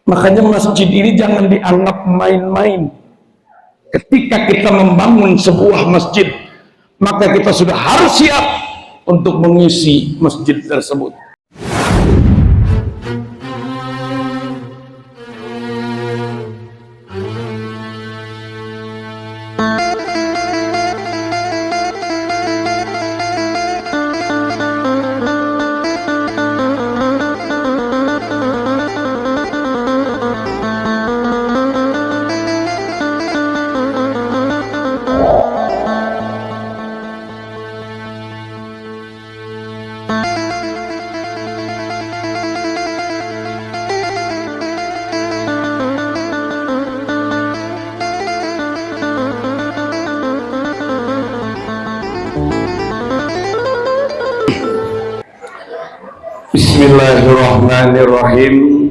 Makanya masjid ini jangan dianggap main-main. Ketika kita membangun sebuah masjid, maka kita sudah harus siap untuk mengisi masjid tersebut. Bismillahirrahmanirrahim.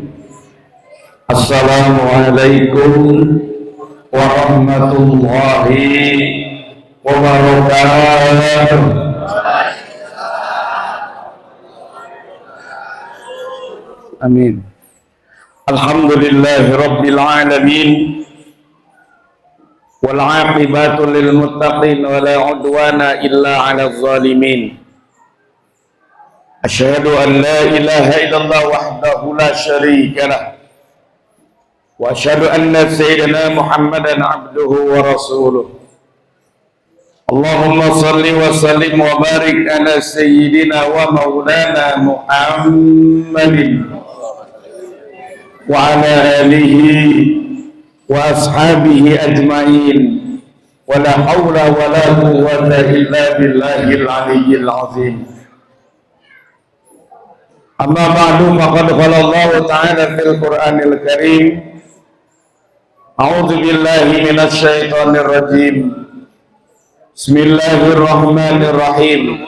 Assalamualaikum warahmatullahi wabarakatuh. Amin. Alhamdulillahi rabbil alamin. Wal aqibatu lil muttaqin wa la udwana illa 'alal zalimin. Asyhadu an la ilaha illallah wahdahu la syarika lah wa asyhadu anna sayyidina Muhammadan abduhu wa rasuluh. Allahumma salli wa sallim wa barik ala sayyidina wa maulana Muhammadin wa ala alihi wa ashabihi ajma'in wa la hawla wa la quwwata illa billahil aliyyil azim. Amma ba'du, faqad qala Allah ta'ala fil Qur'anil Karim, a'udzu billahi minasy syaithanir rajim. Bismillahirrahmanirrahim.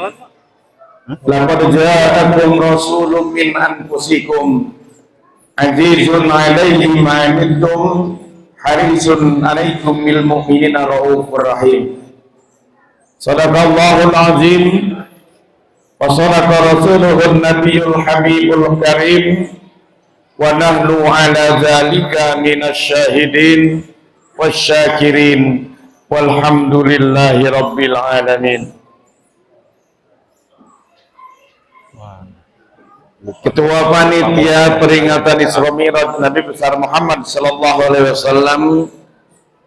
Laqad ja'akum rasulun min anfusikum azizun 'alaihi ma 'anittum harisun 'alaikum bil mu'minina raufur rahim. Shadaqallahul azim. Wasadaqa rasuluhun nabiyul habibul karim. Wa nahnu ala zalika minasyahidin wasyakirin. Walhamdulillahi rabbil alamin. Ketua Panitia Peringatan Isra Mi'raj Nabi besar Muhammad sallallahu alaihi wasallam,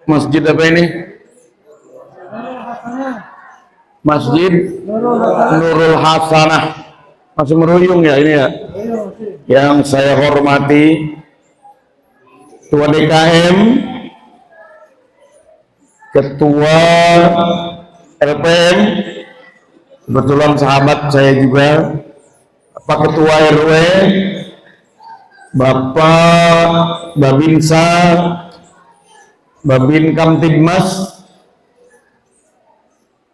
masjid apa ini? Masjid Nurul Hasanah. Masih meruyung ya ini ya. Yang saya hormati Ketua DKM, Ketua LPM, kebetulan sahabat saya juga, Pak Ketua RW, Bapak Babinsa, Babin Kamtibmas,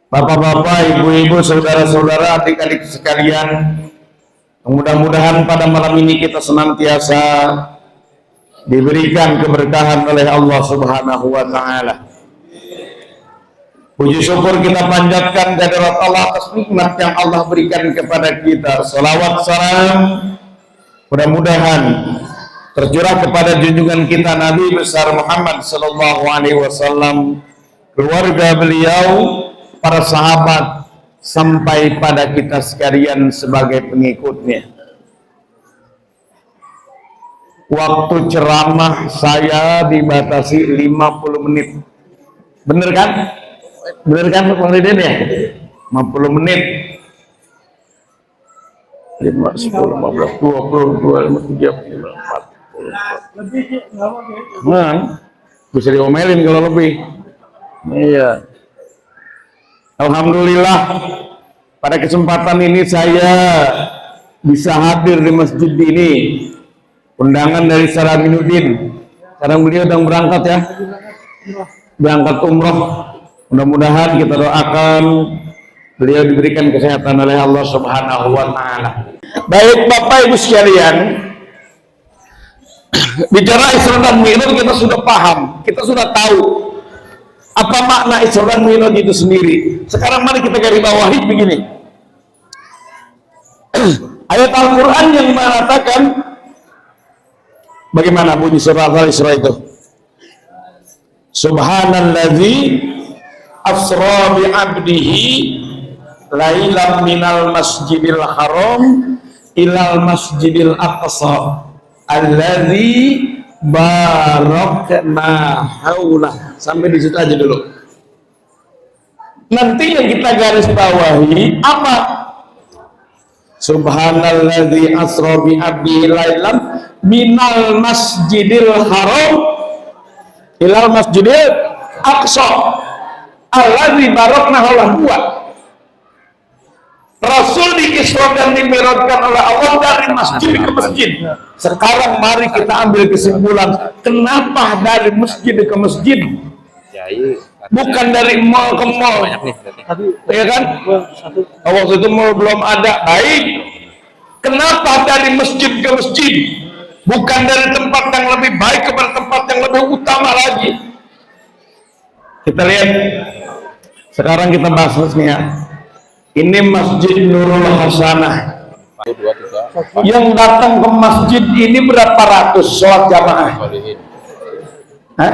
Bapak-bapak, ibu-ibu, saudara-saudara, adik-adik sekalian, mudah-mudahan pada malam ini kita senantiasa diberikan keberkahan oleh Allah Subhanahu wa Ta'ala. Puji syukur kita panjatkan kehadirat Allah atas nikmat yang Allah berikan kepada kita. Salawat salam mudah-mudahan tercurah kepada junjungan kita Nabi besar Muhammad sallallahu alaihi wasallam, keluarga beliau, para sahabat, sampai pada kita sekalian sebagai pengikutnya. Waktu ceramah saya dibatasi 50 menit. Bener kan? Bener kan Pak Riden ya? 50 menit. 5, 10, 15, 20, 25, 30, 40. Bisa diomelin kalau lebih. Iya. Alhamdulillah, pada kesempatan ini saya bisa hadir di masjid ini. Undangan dari Saraminuddin. Sekarang beliau sedang berangkat ya, berangkat umroh. Mudah-mudahan kita doakan beliau diberikan kesehatan oleh Allah Subhanahu wa Ta'ala. Baik Bapak Ibu sekalian, bicara Isra dan Mi'raj kita sudah paham, kita sudah tahu apa makna Isra dan Mi'raj itu sendiri. Sekarang mari kita garis bawahi begini. Ayat Al-Quran yang mengatakan Bagaimana bunyi surah Al-Isra itu? Subhanalladzi asra bi 'abdihi lailan minal masjidil haram ilal masjidil aqsa alladzi barakna haula. Sampai di situ aja dulu. Nanti yang kita garis bawahi apa? Subhanalladzi asra bi 'abdihi lailan minal masjidil haram ilal masjidil aqsa alladzi barakna haula. Rasul diisra dan dimi'rajkan oleh Allah dari masjid ke masjid. Sekarang mari kita ambil kesimpulan, kenapa dari masjid ke masjid? Bukan dari mall ke mall, ya kan? Waktu itu mall belum ada. Baik, kenapa dari masjid ke masjid? Bukan dari tempat yang lebih baik kepada tempat yang lebih utama lagi. Kita lihat. Sekarang kita bahas nih ya. Ini Masjid Nurul Hasanah. Yang datang ke masjid ini berapa ratus sholat jamaah? Hah?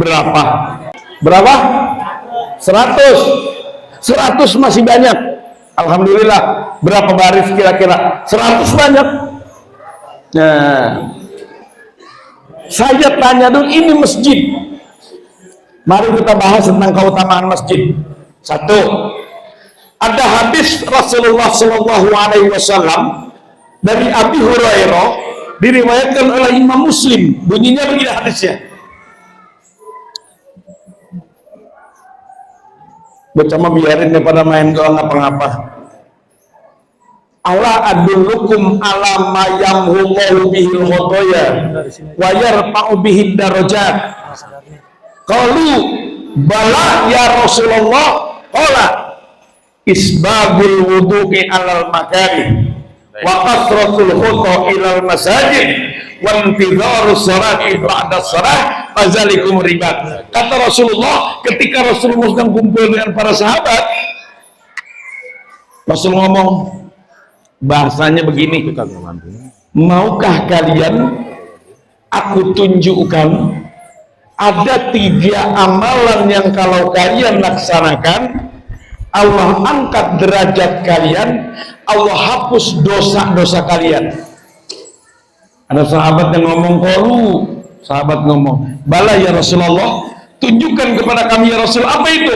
Berapa? Berapa? 100. 100 masih banyak. Alhamdulillah. Berapa baris kira-kira? 100 banyak. Nah, saya tanya dulu, ini masjid. Mari kita bahas tentang keutamaan masjid. Satu, ada hadis Rasulullah SAW dari Abi Hurairah, diriwayatkan oleh Imam Muslim. Bunyinya begini hadisnya. Bocah mah biarin daripada main doang ngapa-ngapa. Ala adullukum ala ma yamhullahu bihil khotoya wa yarfa'u bihid darajat. Qalu bala ya Rasulullah. Qala isbabul wudu'i alal makari wa kasratul khuta ilal masajid wa intidharus salati ba'da shalah fazalikum ribat. Kata Rasulullah ketika Rasulullah sedang kumpul dengan para sahabat, Rasul ngomong bahasanya begini, maukah kalian aku tunjukkan ada 3 amalan yang kalau kalian laksanakan Allah angkat derajat kalian, Allah hapus dosa-dosa kalian. Ada sahabat yang ngomong, sahabat ngomong, bala ya Rasulullah, tunjukkan kepada kami ya Rasul, apa itu?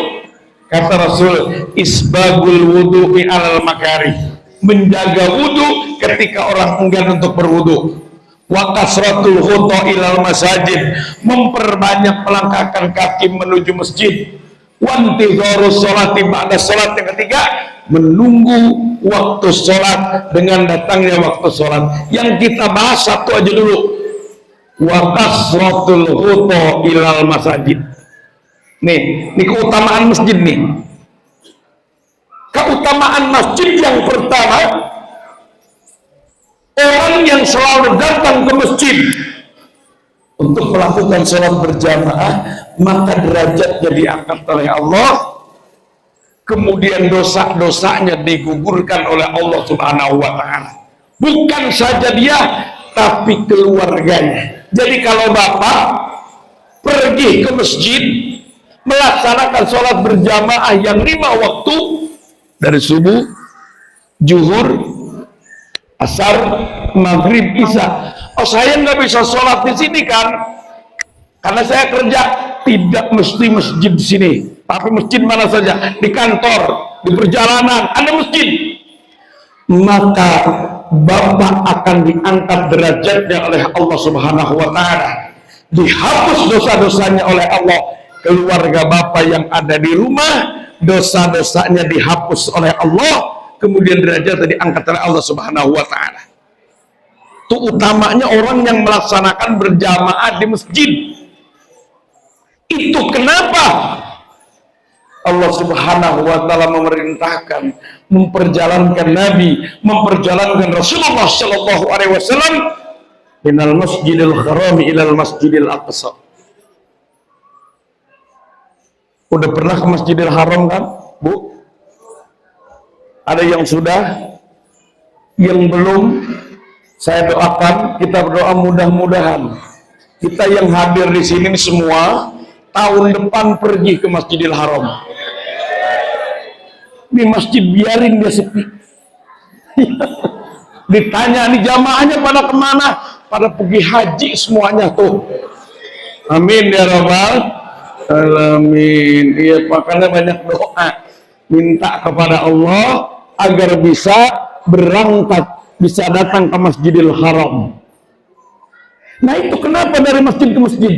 Kata Rasul, isbagul wudu'i alal makari, menjaga wudu ketika orang enggan untuk berwudu. Wa kasratul khuta ilal masajid, memperbanyak melangkahkan kaki menuju masjid. Wa intidharus sholati ba'da sholat, yang ketiga menunggu waktu sholat dengan datangnya waktu sholat. Yang kita bahas satu aja dulu, wa kasratul khuta ilal masajid. Nih, ini keutamaan masjid nih. Keutamaan masjid yang pertama, orang yang selalu datang ke masjid untuk melakukan sholat berjamaah, maka derajatnya diangkat oleh Allah, kemudian dosa-dosanya digugurkan oleh Allah Subhanahu wa Ta'ala. Bukan saja dia, tapi keluarganya. Jadi kalau bapak pergi ke masjid melaksanakan sholat berjamaah yang 5 waktu dari subuh, zuhur, asar, maghrib, isya. Oh, saya nggak bisa sholat di sini kan, karena saya kerja. Tidak mesti masjid di sini, tapi masjid mana saja, di kantor, di perjalanan ada masjid, maka bapak akan diangkat derajatnya oleh Allah Subhanahu wa Ta'ala, dihapus dosa-dosanya oleh Allah. Keluarga bapak yang ada di rumah, dosa-dosanya dihapus oleh Allah, kemudian derajatnya diangkat oleh Allah Subhanahu wa Ta'ala. Itu utamanya orang yang melaksanakan berjamaah di masjid. Itu kenapa Allah Subhanahu wa Ta'ala memerintahkan, memperjalankan Nabi, memperjalankan Rasulullah Shallallahu Alaihi Wasallam minal masjidil haram ilal masjidil aqsa. Udah pernah ke Masjidil Haram kan, Bu? Ada yang sudah, yang belum, Saya doakan, kita berdoa mudah-mudahan kita yang hadir di sini semua tahun depan pergi ke Masjidil Haram. Di masjid biarin dia sepi. Ditanya nih jamaahnya pada kemana? Pada pergi haji semuanya tuh. Amin ya rabbal alamin. Iya, makanya banyak doa minta kepada Allah agar bisa berangkat, bisa datang ke Masjidil Haram. Nah itu kenapa dari masjid ke masjid?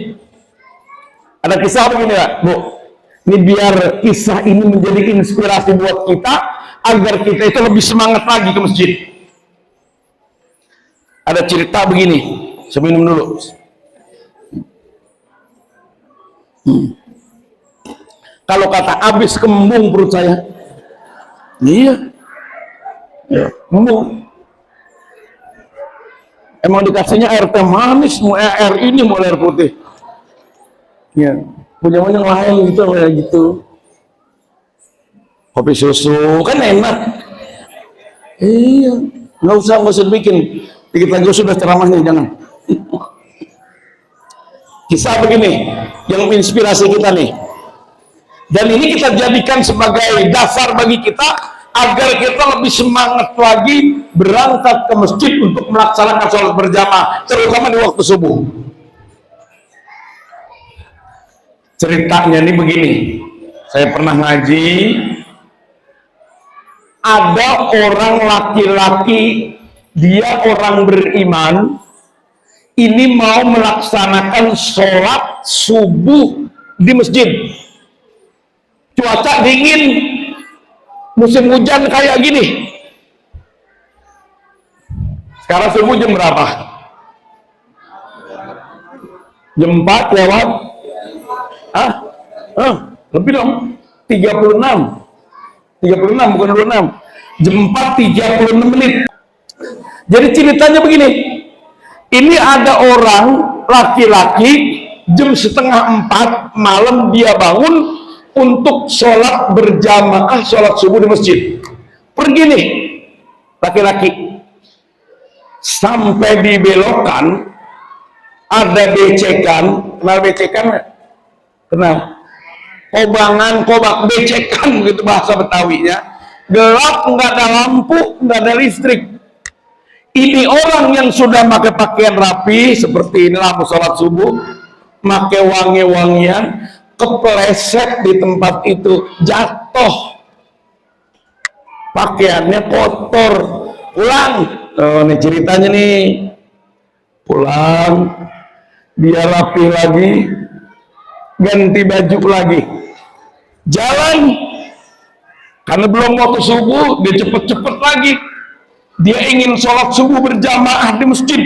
Ada kisah begini ya, Bu. Ini biar kisah ini menjadi inspirasi buat kita agar kita itu lebih semangat lagi ke masjid. Ada cerita begini, saya minum dulu. Kalau kata habis kembung perut saya. Iya. Ya, kembung. Emang dikasihnya air teh manis, mau air ini, mau air putih. Ya, punya yang lain gitu, kayak gitu. Kopi susu kan enak. Iya, nggak usah dibikin. Dikit lagi sudah ceramahnya, jangan. Kisah begini, yang menginspirasi kita nih. Dan ini kita jadikan sebagai dasar bagi kita agar kita lebih semangat lagi berangkat ke masjid untuk melaksanakan sholat berjamaah, terutama di waktu subuh. Ceritanya ini begini, saya pernah ngaji, ada orang laki-laki, dia orang beriman, ini mau melaksanakan sholat subuh di masjid. Cuaca dingin, musim hujan kayak gini. Sekarang subuh jam berapa? Jam 4 lewat? Lebih dong. 36 bukan 26. Jam 4 36 menit. Jadi ceritanya begini. Ini ada orang laki-laki jam setengah 4 malam dia bangun untuk sholat berjamaah, sholat subuh di masjid. Pergi nih laki-laki, sampai dibelokan ada becekan. Kenal becekan? Kenal? Kobak becekan gitu bahasa Betawinya. Gelap, nggak ada lampu, nggak ada listrik. Ini orang yang sudah pakai pakaian rapi seperti inilah mau sholat subuh, pakai wangi-wangian, kepleset di tempat itu, jatuh, pakaiannya kotor, pulang. Oh, ini ceritanya nih, pulang, dia rapi lagi, ganti baju lagi, jalan, karena belum waktu subuh, dia cepet-cepet lagi, dia ingin sholat subuh berjamaah di masjid,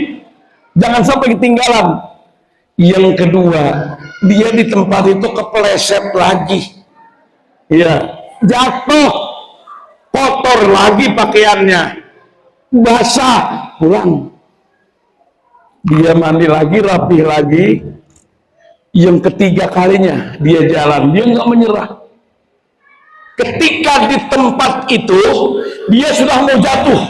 jangan sampai ketinggalan. Yang kedua, dia di tempat itu kepleset lagi, ya, jatuh, kotor lagi pakaiannya, basah, pulang, dia mandi lagi, rapih lagi. Yang ketiga kalinya dia jalan, dia nggak menyerah. Ketika di tempat itu dia sudah mau jatuh,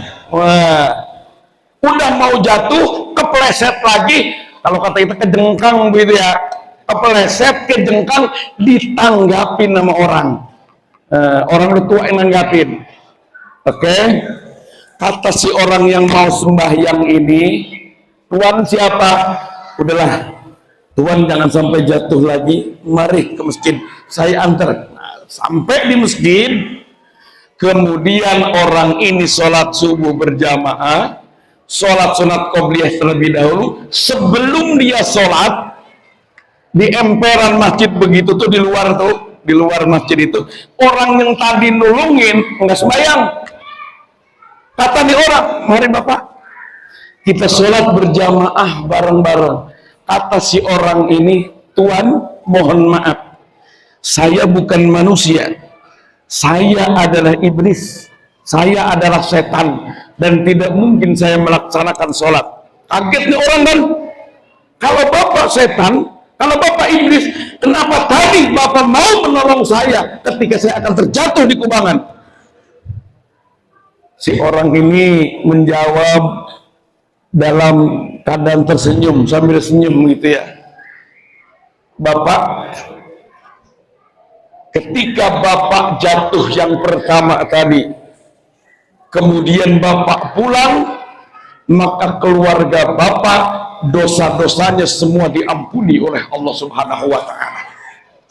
udah mau jatuh, kepleset lagi. Kalau kata kita kejengkang begitu ya, kepleset, kejengkang, ditanggapin sama orang. Orang tua yang nanggapin. Oke? Kata si orang yang mau sembahyang ini, Tuan siapa? Udahlah, Tuan jangan sampai jatuh lagi, mari ke masjid, saya antar. Nah, sampai di masjid, kemudian orang ini sholat subuh berjamaah, sholat sunat qobliyah terlebih dahulu. Sebelum dia sholat di emperan masjid begitu tuh, di luar masjid itu, orang yang tadi nulungin nggak sembahyang. Kata nih orang, mari bapak kita sholat berjamaah bareng-bareng. Kata si orang ini, Tuan mohon maaf, saya bukan manusia, saya adalah iblis, saya adalah setan, dan tidak mungkin saya melaksanakan sholat. Kagetnya orang kan, kalau bapak setan, kalau bapak iblis, kenapa tadi bapak mau menolong saya ketika saya akan terjatuh di kubangan? Si orang ini menjawab, dalam keadaan tersenyum sambil senyum gitu ya. Bapak, ketika Bapak jatuh yang pertama tadi, kemudian Bapak pulang, maka keluarga Bapak dosa-dosanya semua diampuni oleh Allah Subhanahu wa Ta'ala.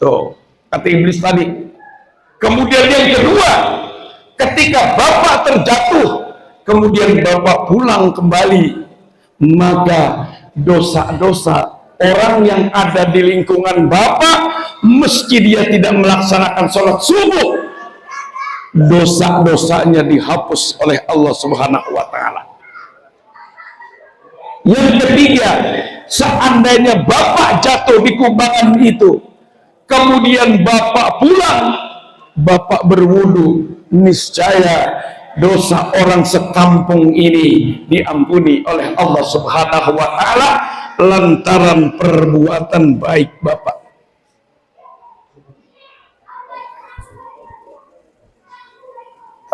Tuh, kata iblis tadi. Kemudian yang kedua, ketika Bapak terjatuh, kemudian Bapak pulang kembali, maka dosa-dosa orang yang ada di lingkungan Bapak, meski dia tidak melaksanakan sholat subuh, dosa-dosanya dihapus oleh Allah Subhanahu wa Ta'ala. Yang ketiga, seandainya Bapak jatuh di kubangan itu, kemudian Bapak pulang, Bapak berwudu, niscaya dosa orang sekampung ini diampuni oleh Allah Subhanahu wa Ta'ala lantaran perbuatan baik Bapak.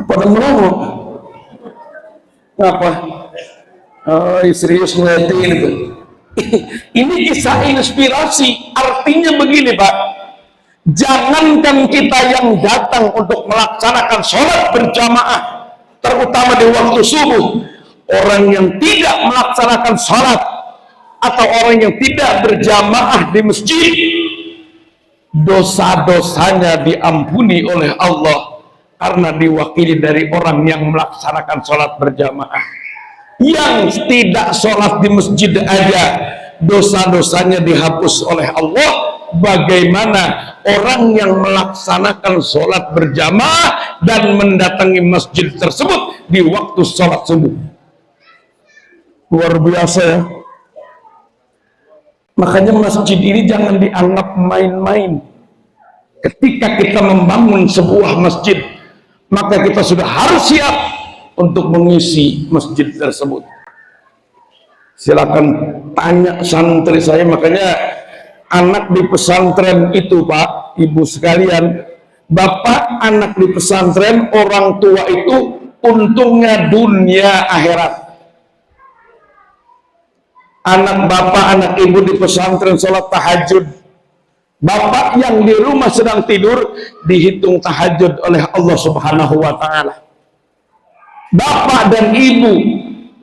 Apa ngomong? Ngapa? Oh, serius ngeliatin itu. Ini kisah inspirasi. Artinya begini, Pak. Jangankan kita yang datang untuk melaksanakan sholat berjamaah, terutama di waktu subuh, orang yang tidak melaksanakan sholat atau orang yang tidak berjamaah di masjid, dosa-dosanya diampuni oleh Allah karena diwakili dari orang yang melaksanakan sholat berjamaah. Yang tidak sholat di masjid aja dosa-dosanya dihapus oleh Allah, bagaimana orang yang melaksanakan sholat berjamaah dan mendatangi masjid tersebut di waktu sholat subuh. Luar biasa ya. Makanya masjid ini jangan dianggap main-main. Ketika kita membangun sebuah masjid, maka kita sudah harus siap untuk mengisi masjid tersebut. Silakan tanya santri saya. Makanya anak di pesantren itu, Pak, Ibu sekalian, Bapak anak di pesantren, orang tua itu untungnya dunia akhirat. Anak Bapak, anak Ibu di pesantren sholat tahajud, Bapak yang di rumah sedang tidur dihitung tahajud oleh Allah Subhanahu wa Ta'ala. Bapak dan Ibu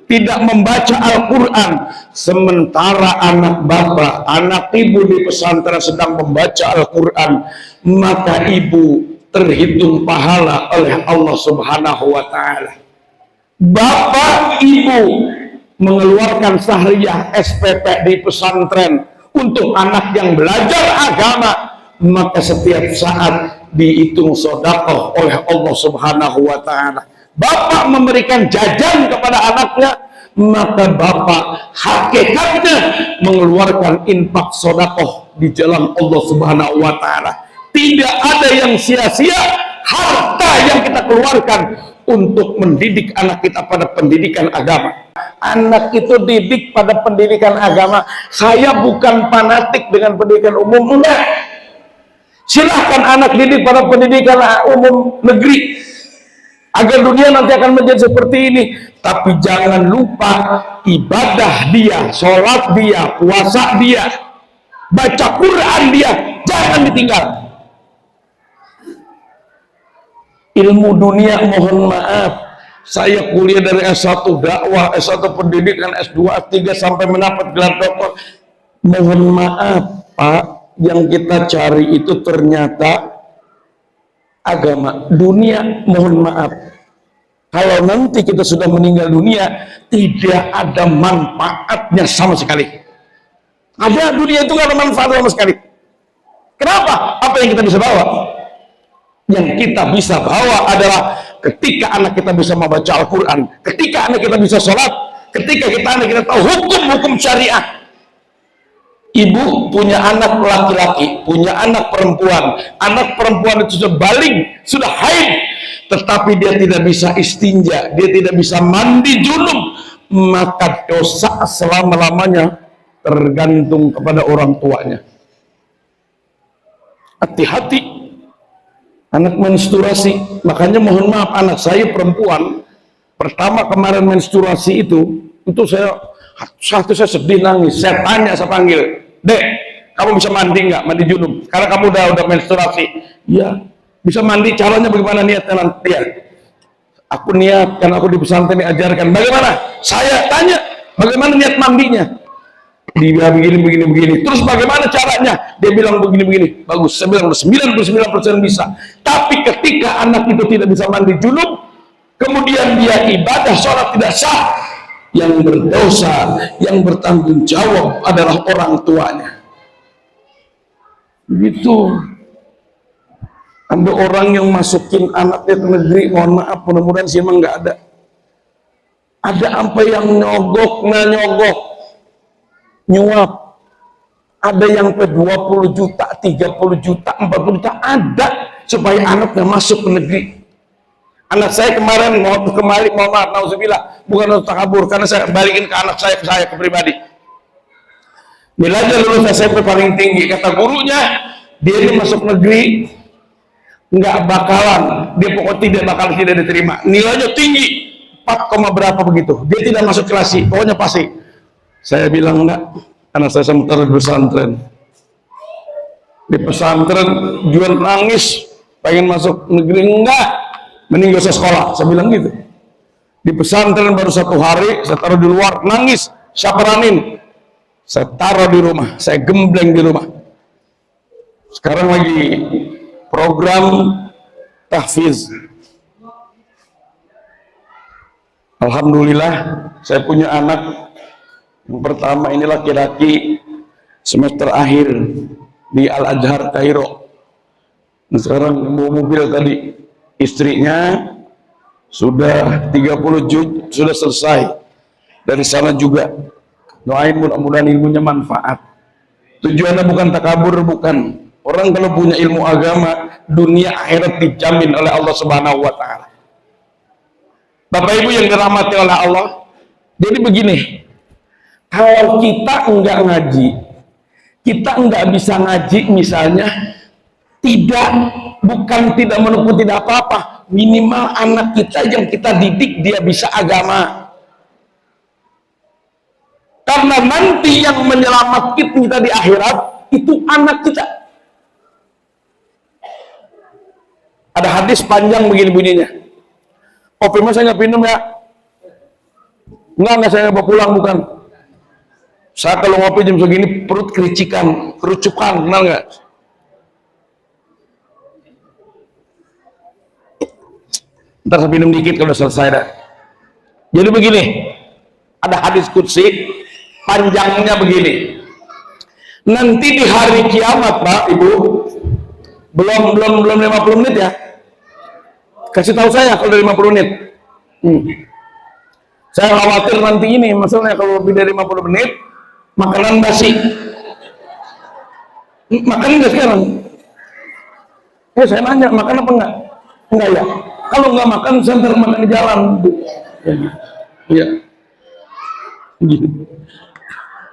tidak membaca Al-Quran, sementara anak Bapak, anak Ibu di pesantren sedang membaca Al-Quran, maka Ibu terhitung pahala oleh Allah Subhanahu wa Ta'ala. Bapak Ibu mengeluarkan sahriyah SPP di pesantren untuk anak yang belajar agama, maka setiap saat dihitung sedekah oleh Allah Subhanahu wa Ta'ala. Bapak memberikan jajan kepada anaknya, maka Bapak hakikatnya mengeluarkan infak sedekah di jalan Allah Subhanahu wa Ta'ala. Tidak ada yang sia-sia harta yang kita keluarkan untuk mendidik anak kita pada pendidikan agama. Anak itu didik pada pendidikan agama. Saya bukan fanatik dengan pendidikan umum, enggak. Silahkan anak didik pada pendidikan umum negeri, agar dunia nanti akan menjadi seperti ini. Tapi jangan lupa ibadah dia, sholat dia, puasa dia, baca Quran dia, jangan ditinggal. Ilmu dunia, mohon maaf, saya kuliah dari S1 dakwah, S1 pendidikan, S2, S3 sampai mendapat gelar doktor. Mohon maaf, Pak, yang kita cari itu ternyata agama. Dunia, mohon maaf, kalau nanti kita sudah meninggal dunia, tidak ada manfaatnya sama sekali. Ada dunia itu nggak ada manfaat sama sekali. Kenapa? Apa yang kita bisa bawa? Yang kita bisa bawa adalah ketika anak kita bisa membaca Al-Quran, ketika anak kita bisa sholat, ketika anak kita tahu hukum-hukum syariah. Ibu punya anak laki-laki, punya anak perempuan itu sudah balik, sudah haid, tetapi dia tidak bisa istinja, dia tidak bisa mandi junub, maka dosa selama-lamanya tergantung kepada orang tuanya. Hati-hati anak menstruasi. Makanya mohon maaf, anak saya perempuan pertama kemarin menstruasi itu saya Satu saya sedih nangis, saya tanya, saya panggil, Dek, kamu bisa mandi nggak? Mandi junub? Karena kamu udah menstruasi. Iya. Bisa mandi, caranya bagaimana niatnya nanti ya? Aku niat, karena aku di pesantren diajarkan. Bagaimana? Saya tanya, bagaimana niat mandinya? Dia begini. Terus bagaimana caranya? Dia bilang begini. Bagus. Saya bilang 99% bisa. Tapi ketika anak itu tidak bisa mandi junub, kemudian dia ibadah sholat tidak sah, yang berdosa, yang bertanggung jawab adalah orang tuanya. Begitu. Ada orang yang masukin anaknya ke negeri, mohon maaf, mudah-mudahan sih emang nggak ada. Ada apa yang nyogok, nyuap. Ada yang 20 juta, 30 juta, 40 juta, ada supaya anaknya masuk ke negeri. Anak saya kemarin mau maaf, nauzubillah, bukan untuk takabur, karena saya balikin ke anak saya, ke pribadi. Bila aja lulus SMP paling tinggi, kata gurunya, dia ini masuk negeri, nggak bakalan, dia pokoknya tidak diterima. Nilainya tinggi, 4, berapa begitu. Dia tidak masuk kelasi, pokoknya pasti. Saya bilang enggak, anak saya sementara di pesantren. Di pesantren jual nangis, pengen masuk negeri, enggak, mending gak usah sekolah. Saya bilang gitu. Di pesantren baru 1 hari, saya taruh di luar, nangis, saya peranin. Saya taruh di rumah, saya gembleng di rumah. Sekarang lagi program tahfiz. Alhamdulillah, saya punya anak. Yang pertama ini laki-laki, semester akhir di Al-Azhar Kairo. Sekarang bawa mobil tadi, istrinya sudah 30 juz, sudah selesai. Dari sana juga doain mudah-mudahan ilmunya manfaat. Tujuannya bukan takabur, bukan. Orang kalau punya ilmu agama, dunia akhirat dijamin oleh Allah Subhanahu wa taala. Bapak Ibu yang dirahmati oleh Allah, jadi begini, kalau kita enggak ngaji, kita enggak bisa ngaji misalnya, bukan tidak menempuh, tidak apa-apa, minimal anak kita yang kita didik dia bisa agama. Karena nanti yang menyelamatkan kita di akhirat itu anak kita. Ada hadis panjang begini bunyinya. Kopi mas saya nggak minum ya? Enggak, saya bawa pulang, bukan. Saya kalau ngopi jam segini perut kerucukan, kenal nggak? Ntar saya minum dikit kalau selesai dah. Jadi begini, ada hadis qudsi panjangnya begini. Nanti di hari kiamat, Pak, Ibu, belum 50 menit ya. Kasih tahu saya kalau dari 50 menit. Saya khawatir nanti ini, masalahnya kalau lebih dari 50 menit, makanan basi. Makan nggak sekarang? Saya nanya, makan apa enggak? Enggak ya? Kalau nggak makan, saya ntar makan di jalan. Iya.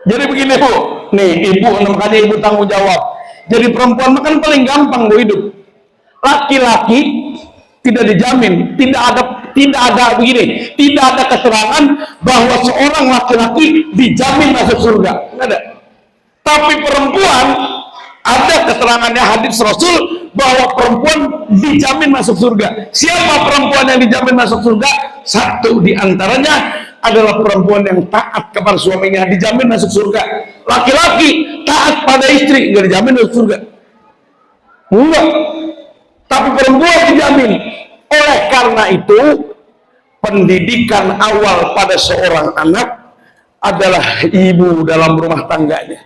Jadi begini Bu, nih Ibu, makanya Ibu tanggung jawab. Jadi perempuan makan paling gampang Bu hidup. Laki-laki tidak dijamin, tidak ada begini, tidak ada keterangan bahwa seorang laki-laki dijamin masuk surga, nggak ada. Tapi perempuan ada keterangannya hadis Rasul bahwa perempuan dijamin masuk surga. Siapa perempuan yang dijamin masuk surga? Satu diantaranya adalah perempuan yang taat kepada suaminya, dijamin masuk surga. Laki-laki taat pada istri, nggak dijamin masuk surga. Enggak. Tapi perempuan dijamin. Oleh karena itu, pendidikan awal pada seorang anak adalah ibu dalam rumah tangganya.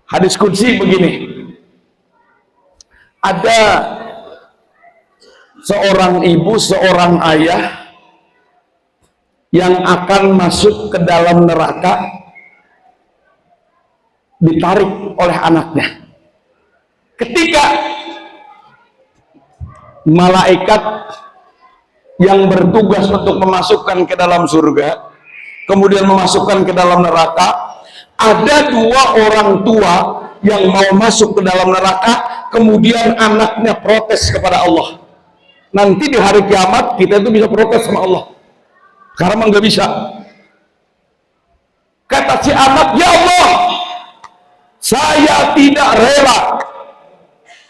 Hadis qudsi begini. Ada seorang ibu, seorang ayah yang akan masuk ke dalam neraka, ditarik oleh anaknya. Ketika malaikat yang bertugas untuk memasukkan ke dalam surga, kemudian memasukkan ke dalam neraka, ada 2 orang tua yang mau masuk ke dalam neraka, kemudian anaknya protes kepada Allah. Nanti di hari kiamat kita itu bisa protes sama Allah, karena nggak bisa. Kata si anak, ya Allah, saya tidak rela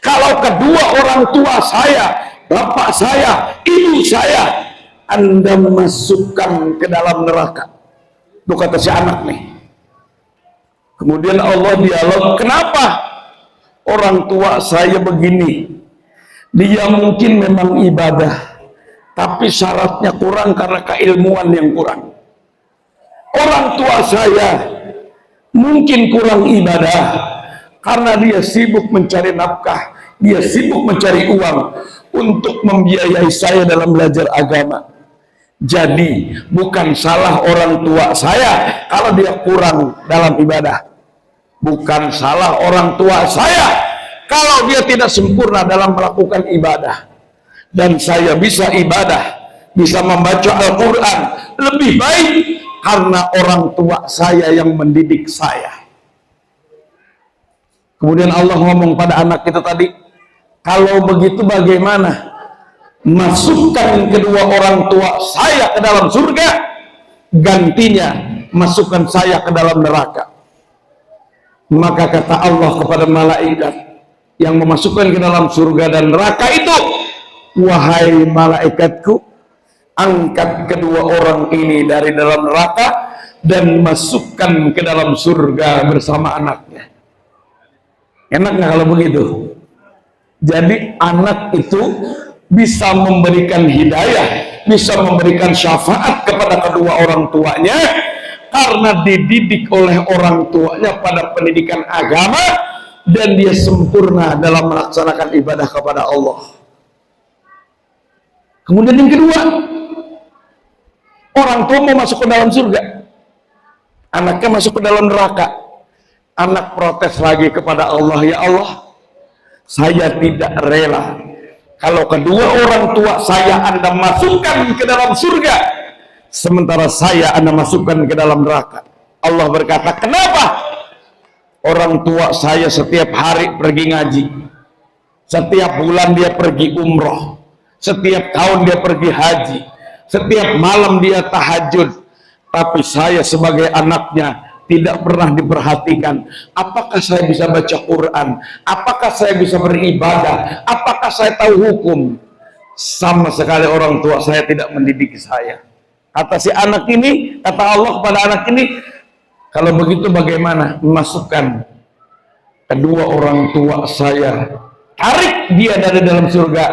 kalau kedua orang tua saya, bapak saya, ibu saya, Anda masukkan ke dalam neraka. Itu kata si anak nih. Kemudian Allah dialog, kenapa orang tua saya begini? Dia mungkin memang ibadah, tapi syaratnya kurang karena keilmuan yang kurang. Orang tua saya mungkin kurang ibadah karena dia sibuk mencari nafkah, dia sibuk mencari uang untuk membiayai saya dalam belajar agama. Jadi bukan salah orang tua saya kalau dia kurang dalam ibadah, bukan salah orang tua saya kalau dia tidak sempurna dalam melakukan ibadah. Dan saya bisa ibadah, bisa membaca Al-Quran lebih baik karena orang tua saya yang mendidik saya. Kemudian Allah ngomong pada anak itu tadi, kalau begitu bagaimana? Masukkan kedua orang tua saya ke dalam surga, gantinya masukkan saya ke dalam neraka. Maka kata Allah kepada malaikat yang memasukkan ke dalam surga dan neraka itu, wahai malaikatku, angkat kedua orang ini dari dalam neraka dan masukkan ke dalam surga bersama anaknya. Enak nggak kalau begitu? Jadi anak itu bisa memberikan hidayah, bisa memberikan syafaat kepada kedua orang tuanya karena dididik oleh orang tuanya pada pendidikan agama dan dia sempurna dalam melaksanakan ibadah kepada Allah. Kemudian yang kedua, orang tua mau masuk ke dalam surga, anaknya masuk ke dalam neraka. Anak protes lagi kepada Allah, ya Allah, saya tidak rela kalau kedua orang tua saya Anda masukkan ke dalam surga, sementara saya Anda masukkan ke dalam neraka. Allah berkata, kenapa? Orang tua saya setiap hari pergi ngaji, setiap bulan dia pergi umroh, setiap tahun dia pergi haji, setiap malam dia tahajud, tapi saya sebagai anaknya tidak pernah diperhatikan. Apakah saya bisa baca Quran? Apakah saya bisa beribadah? Apakah saya tahu hukum? Sama sekali orang tua saya tidak mendidik saya. Kata si anak ini, kata Allah kepada anak ini, kalau begitu bagaimana? Masukkan kedua orang tua saya, tarik dia dari dalam surga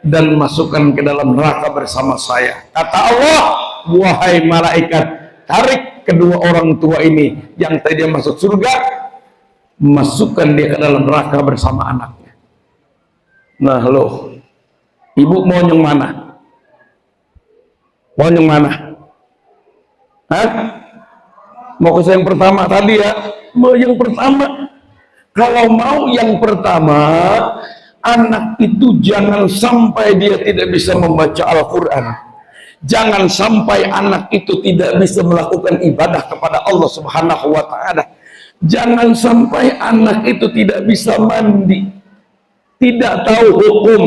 dan masukkan ke dalam neraka bersama saya. Kata Allah, wahai malaikat, tarik kedua orang tua ini yang tadi masuk surga, masukkan dia ke dalam neraka bersama anaknya. Nah loh, ibu mau yang mana? Mau yang mana? Hah? Mau ke yang pertama tadi ya? Mau yang pertama. Kalau mau yang pertama, anak itu jangan sampai dia tidak bisa membaca Al-Quran. Jangan sampai anak itu tidak bisa melakukan ibadah kepada Allah Subhanahu wa Ta'ala. Jangan sampai anak itu tidak bisa mandi, tidak tahu hukum.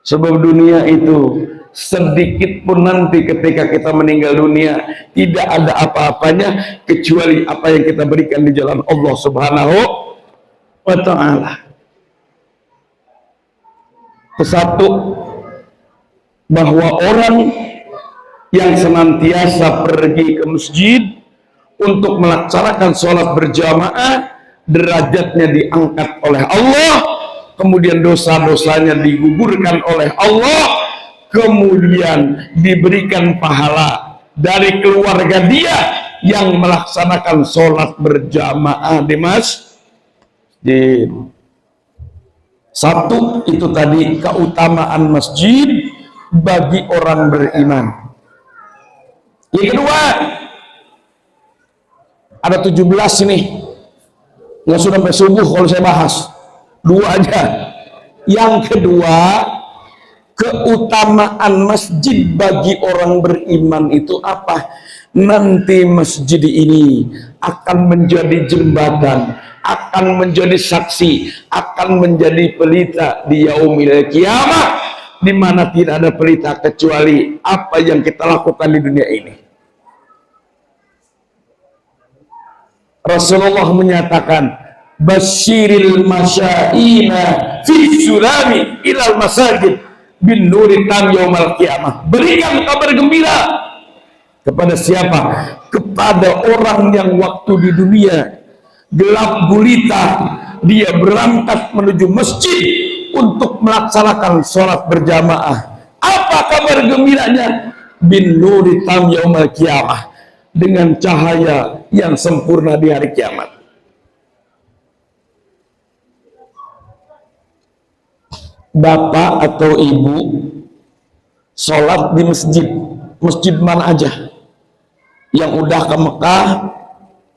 Sebab dunia itu sedikit pun nanti ketika kita meninggal dunia tidak ada apa-apanya kecuali apa yang kita berikan di jalan Allah Subhanahu wa Ta'ala. Satu, bahwa orang yang senantiasa pergi ke masjid untuk melaksanakan sholat berjamaah, derajatnya diangkat oleh Allah, kemudian dosa-dosanya digugurkan oleh Allah, kemudian diberikan pahala dari keluarga dia yang melaksanakan sholat berjamaah di masjid. Satu, itu tadi keutamaan masjid bagi orang beriman. Yang kedua, ada 17 ini, nggak sudah sampai subuh kalau saya bahas, 2 aja. Yang kedua, keutamaan masjid bagi orang beriman itu apa? Nanti masjid ini akan menjadi jembatan, akan menjadi saksi, akan menjadi pelita di yaumil kiamah, di mana tidak ada pelita kecuali apa yang kita lakukan di dunia ini. Rasulullah menyatakan, basyiril masyaina fi sulami ilal masajid bin nuri tam yaumal qiyamah. Berikan kabar gembira kepada siapa? Kepada orang yang waktu di dunia gelap gulita, dia berangkat menuju masjid untuk melaksanakan sholat berjamaah. Apa kabar gembiranya? Bin nuri tam yaumal qiyamah, dengan cahaya yang sempurna di hari kiamat. Bapak atau ibu sholat di masjid, masjid mana aja, yang udah ke Mekah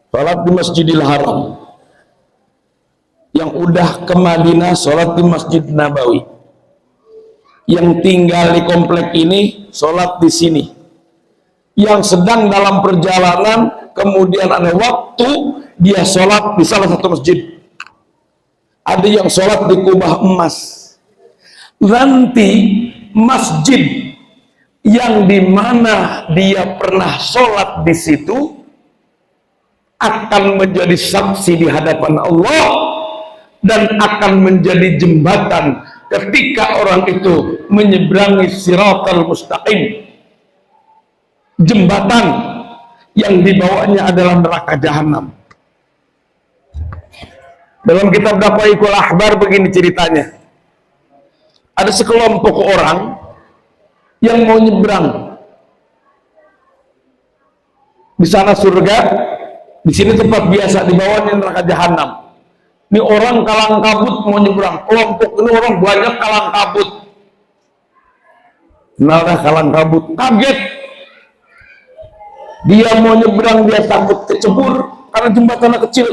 sholat di Masjidil Haram, yang udah ke Madinah sholat di Masjid Nabawi, yang tinggal di komplek ini sholat di sini, yang sedang dalam perjalanan kemudian ada waktu dia sholat di salah satu masjid, ada yang sholat di Kubah Emas. Nanti masjid yang dimana dia pernah sholat di situ akan menjadi saksi di hadapan Allah dan akan menjadi jembatan ketika orang itu menyeberangi Shiratal Mustaqim, jembatan yang dibawanya adalah neraka jahanam. Dalam kitab Daqaiqul Ahbar begini ceritanya. Ada sekelompok orang yang mau nyebrang. Di sana surga, di sini tempat biasa, di bawahnya neraka jahanam. Ini orang kalang kabut mau nyebrang. Kelompok ini orang banyak kalang kabut. Nah, kalang kabut kaget. Dia mau nyebrang, dia takut kecebur karena jembatannya kecil.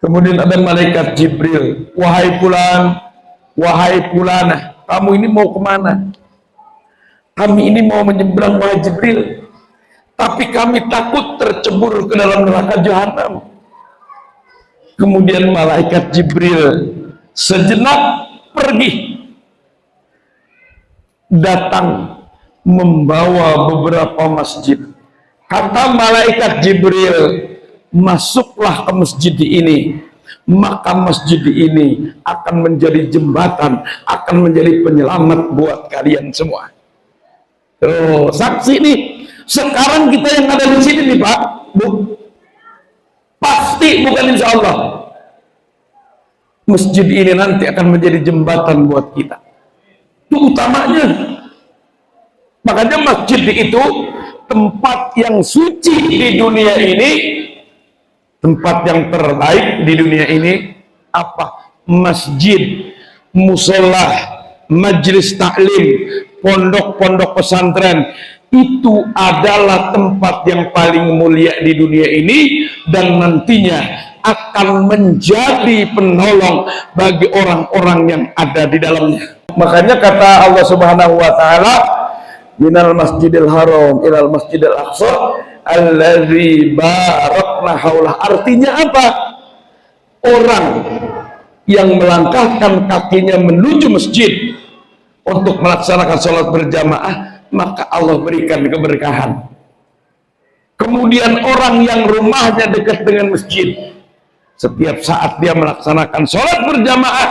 Kemudian ada malaikat Jibril, wahai fulan, wahai fulana, kamu ini mau kemana? Kami ini mau menyeberang, wahai Jibril, tapi kami takut tercebur ke dalam neraka jahanam. Kemudian malaikat Jibril sejenak pergi, datang membawa beberapa masjid. Kata malaikat Jibril, masuklah ke masjid ini, maka masjid ini akan menjadi jembatan, akan menjadi penyelamat buat kalian semua. Oh, saksi nih, sekarang kita yang ada di sini nih Pak, Bu, pasti bukan insya Allah, masjid ini nanti akan menjadi jembatan buat kita. Itu utamanya. Makanya masjid itu tempat yang suci di dunia ini, tempat yang terbaik di dunia ini apa? Masjid, musola, majelis taklim, pondok-pondok pesantren itu adalah tempat yang paling mulia di dunia ini dan nantinya akan menjadi penolong bagi orang-orang yang ada di dalamnya. Makanya kata Allah Subhanahu wa taala, minal masjidil haram ilal masjidil aqsa allazi barakna haulah. Artinya apa? Orang yang melangkahkan kakinya menuju masjid untuk melaksanakan sholat berjamaah, maka Allah berikan keberkahan. Kemudian orang yang rumahnya dekat dengan masjid, setiap saat dia melaksanakan sholat berjamaah,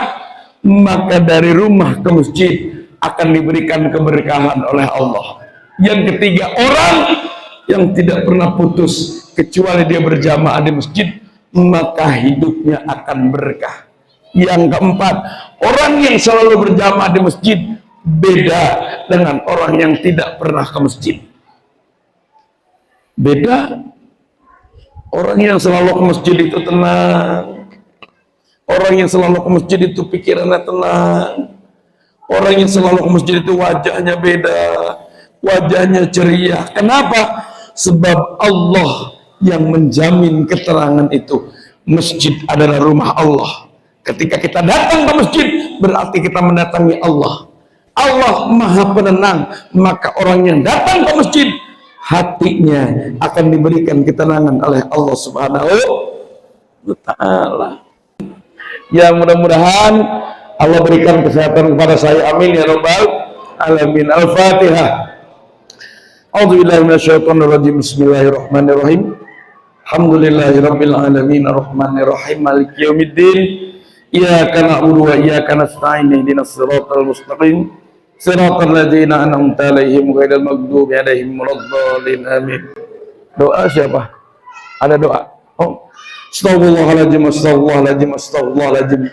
maka dari rumah ke masjid akan diberikan keberkahan oleh Allah. Yang ketiga, orang yang tidak pernah putus kecuali dia berjamaah di masjid, maka hidupnya akan berkah. Yang keempat, orang yang selalu berjamaah di masjid beda dengan orang yang tidak pernah ke masjid. Beda. Orang yang selalu ke masjid itu tenang, orang yang selalu ke masjid itu pikirannya tenang, orang yang selalu ke masjid itu wajahnya beda, wajahnya ceria. Kenapa? Sebab Allah yang menjamin keterangan itu. Masjid adalah rumah Allah. Ketika kita datang ke masjid, berarti kita mendatangi Allah. Allah Maha Penenang, maka orang yang datang ke masjid, hatinya akan diberikan ketenangan oleh Allah Subhanahu wa ta'ala. Ya, mudah-mudahan Allah berikan kesehatan kepada saya, amin ya rabbal alamin. Al-Fatihah. A'udzubillahi minasyaitonir rajim. Bismillahirrahmanirrahim. Alhamdulillahirabbil alamin arrahmanir rahim maliki yaumiddin. Iyyaka na'budu wa iyyaka nasta'in ihdinas siratal mustaqim. Siratal ladzina an'amta 'alaihim ghairil maghdubi 'alaihim waladdallin. Amin. Doa siapa? Ada doa? Oh. Astaghfirullahaladzim, astaghfirullahaladzim, astaghfirullahaladzim.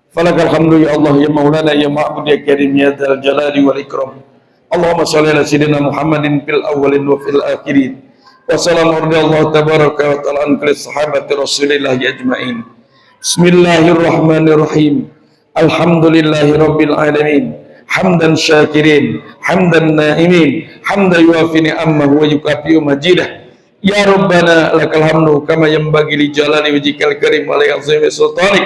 Falakal hamdu ya Allah ya Maulana ya Ma'bud ya Karim ya Dzal Jalali wal Ikram. Allahumma shalli ala sayyidina Muhammadin fil awwalin wa fil akhirin. Wa salamu alaihi tabaraka wa ta'ala an kulli sahabati Rasulillah ajma'in. Bismillahirrahmanirrahim. Alhamdulillahi rabbil alamin. Hamdan syakirin, hamdan na'imin, hamdan yuafi ni'amahu wa yukafi'u majidah. Ya Rabbana lakal hamdu kama yanbaghi li jalali wajhikal karim wa li azimi sultanik.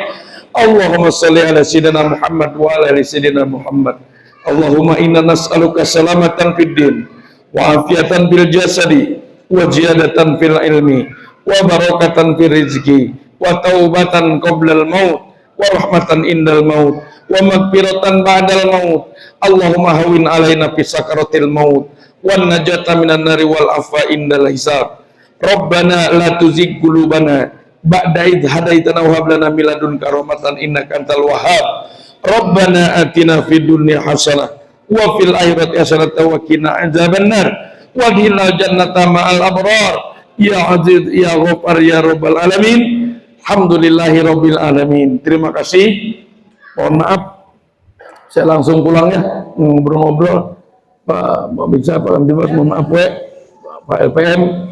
Allahumma shalli ala sayyidina Muhammad wa ala ali sayyidina Muhammad. Allahumma inna nas'aluka salamatan fid din wa afiatan bil jasadi wa ziyadatan fil ilmi wa barakatan fil rizqi wa taubatan qabla al maut wa rahmatan indal maut wa maghfiratan ba'dal maut. Allahumma hawin alaina fi sakaratil maut wan najata minan nari wal afa indal hisab. Rabbana la tuzigh qulubana ba'da idh hadaitana wa hab lana min ladunka rahmatan innaka antal wahhab. Rabbana atina fid dunya hasanah wa fil akhirati hasanah wa qina adzabannar wa qina jannata ma'al abrar ya aziz ya ghafar ya rabbal alamin. Alhamdulillahi rabbil alamin. Terima kasih. Mohon maaf saya langsung pulang ya, ngobrol-ngobrol. Pak bisa Pak Dimas, mohon maaf Pak LPM.